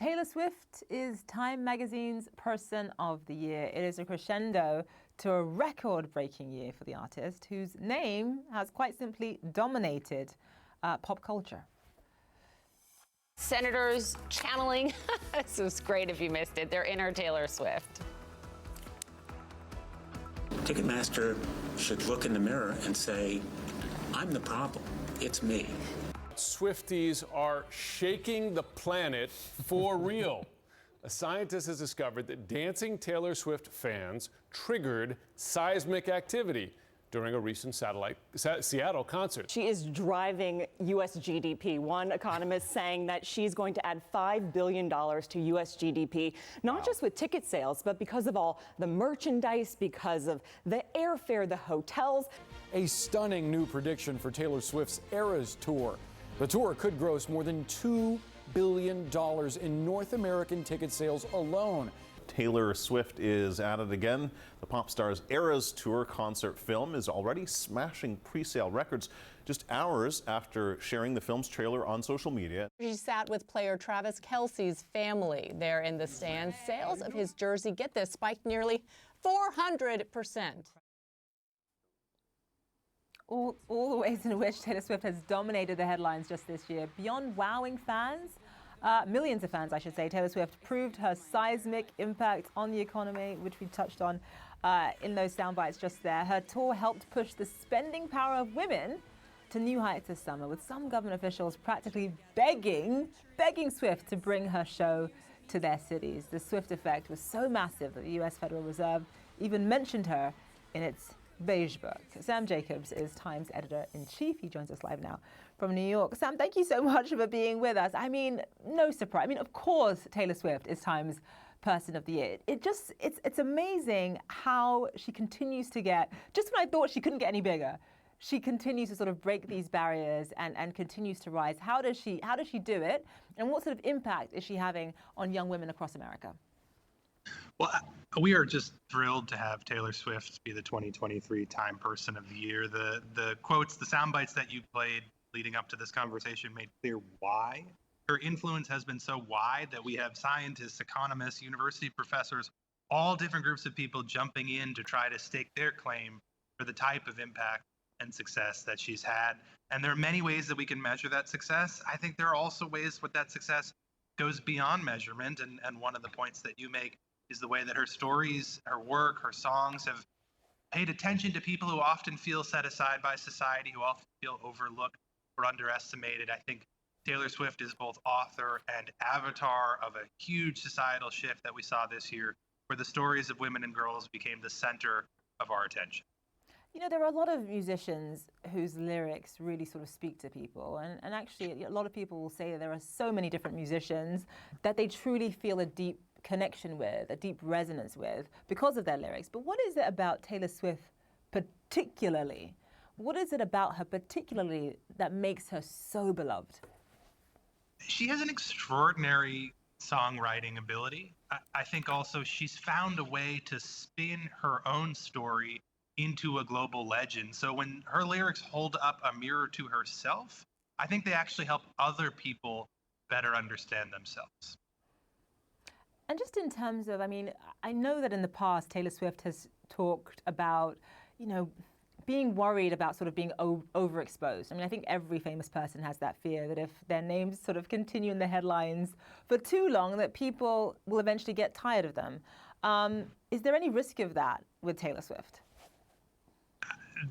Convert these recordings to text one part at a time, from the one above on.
Taylor Swift is Time Magazine's Person of the Year. It is a crescendo to a record-breaking year for the artist, whose name has quite simply dominated pop culture. Senators channeling, this was great if you missed it, their inner Taylor Swift. Ticketmaster should look in the mirror and say, I'm the problem, it's me. Swifties are shaking the planet for real. A scientist has discovered that dancing Taylor Swift fans triggered seismic activity during a recent Seattle concert. She is driving U.S. GDP. One economist saying that she's going to add $5 billion to U.S. GDP, not just with ticket sales, but because of all the merchandise, because of the airfare, the hotels. A stunning new prediction for Taylor Swift's Eras Tour. The tour could gross more than $2 billion in North American ticket sales alone. Taylor Swift is at it again. The pop star's Eras Tour concert film is already smashing pre-sale records just hours after sharing the film's trailer on social media. She sat with player Travis Kelce's family there in the stands. Sales of his jersey, get this, spiked nearly 400%. All the ways in which Taylor Swift has dominated the headlines just this year. Beyond wowing fans, millions of fans, I should say, Taylor Swift proved her seismic impact on the economy, which we touched on in those sound bites just there. Her tour helped push the spending power of women to new heights this summer, with some government officials practically begging Swift to bring her show to their cities. The Swift effect was so massive that the U.S. Federal Reserve even mentioned her in its Beige Book. Sam Jacobs is Times editor-in-chief. He joins us live now from New York. Sam, thank you so much for being with us. I mean, no surprise. I mean, of course, Taylor Swift is Times Person of the Year. It's amazing how she continues to get, just when I thought she couldn't get any bigger, she continues to sort of break these barriers and continues to rise. How does she do it? And what sort of impact is she having on young women across America? Well, we are just thrilled to have Taylor Swift be the 2023 Time Person of the Year. The quotes, the sound bites that you played leading up to this conversation made clear why. Her influence has been so wide that we have scientists, economists, university professors, all different groups of people jumping in to try to stake their claim for the type of impact and success that she's had. And there are many ways that we can measure that success. I think there are also ways where that success goes beyond measurement. And one of the points that you make is the way that her stories, her work, her songs have paid attention to people who often feel set aside by society, who often feel overlooked or underestimated. I think Taylor Swift is both author and avatar of a huge societal shift that we saw this year, where the stories of women and girls became the center of our attention. You know, there are a lot of musicians whose lyrics really sort of speak to people. And actually, a lot of people will say that there are so many different musicians that they truly feel a deep connection with, a deep resonance with, because of their lyrics. But what is it about Taylor Swift particularly? What is it about her particularly that makes her so beloved? She has an extraordinary songwriting ability. I think also she's found a way to spin her own story into a global legend. So when her lyrics hold up a mirror to herself, I think they actually help other people better understand themselves. And just in terms of, I mean, I know that in the past, Taylor Swift has talked about, you know, being worried about sort of being overexposed. I mean, I think every famous person has that fear that if their names sort of continue in the headlines for too long, that people will eventually get tired of them. Is there any risk of that with Taylor Swift?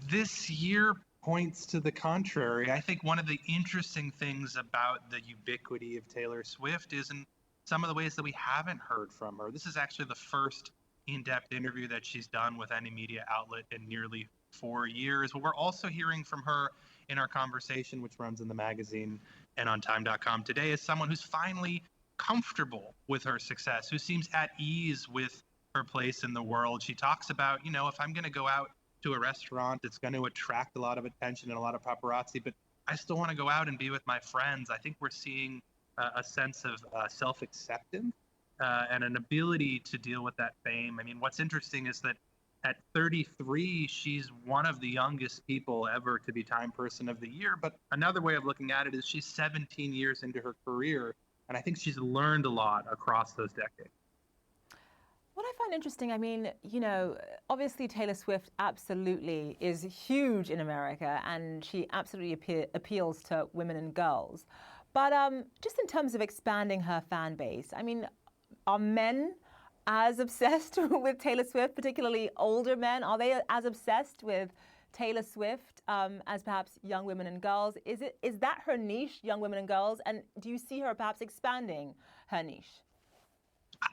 This year points to the contrary. I think one of the interesting things about the ubiquity of Taylor Swift is in some of the ways that we haven't heard from her. This is actually the first in-depth interview that she's done with any media outlet in nearly 4 years. But we're also hearing from her in our conversation, which runs in the magazine and on time.com today, as someone who's finally comfortable with her success, who seems at ease with her place in the world. She talks about, you know, if I'm going to go out to a restaurant, it's going to attract a lot of attention and a lot of paparazzi, but I still want to go out and be with my friends. I think we're seeing a sense of self-acceptance and an ability to deal with that fame. I mean, what's interesting is that at 33, she's one of the youngest people ever to be Time Person of the Year. But another way of looking at it is she's 17 years into her career. And I think she's learned a lot across those decades. What I find interesting, I mean, you know, obviously Taylor Swift absolutely is huge in America, and she absolutely appeals to women and girls. But just in terms of expanding her fan base, I mean, are men as obsessed with Taylor Swift, particularly older men? Are they as obsessed with Taylor Swift as perhaps young women and girls? Is that her niche, young women and girls? And do you see her perhaps expanding her niche?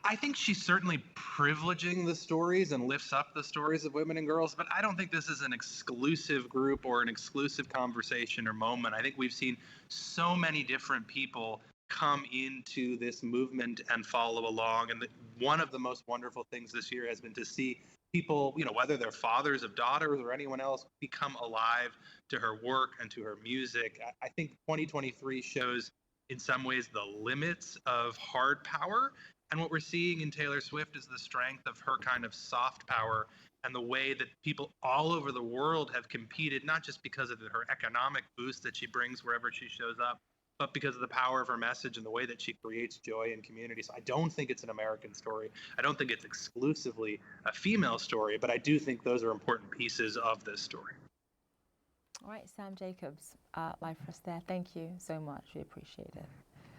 I think she's certainly privileging the stories and lifts up the stories of women and girls, but I don't think this is an exclusive group or an exclusive conversation or moment. I think we've seen so many different people come into this movement and follow along. And one of the most wonderful things this year has been to see people, you know, whether they're fathers of daughters or anyone else, become alive to her work and to her music. I think 2023 shows in some ways the limits of hard power. And what we're seeing in Taylor Swift is the strength of her kind of soft power and the way that people all over the world have competed, not just because of her economic boost that she brings wherever she shows up, but because of the power of her message and the way that she creates joy in community. So I don't think it's an American story. I don't think it's exclusively a female story, but I do think those are important pieces of this story. All right, Sam Jacobs, live for us there. Thank you so much. We appreciate it.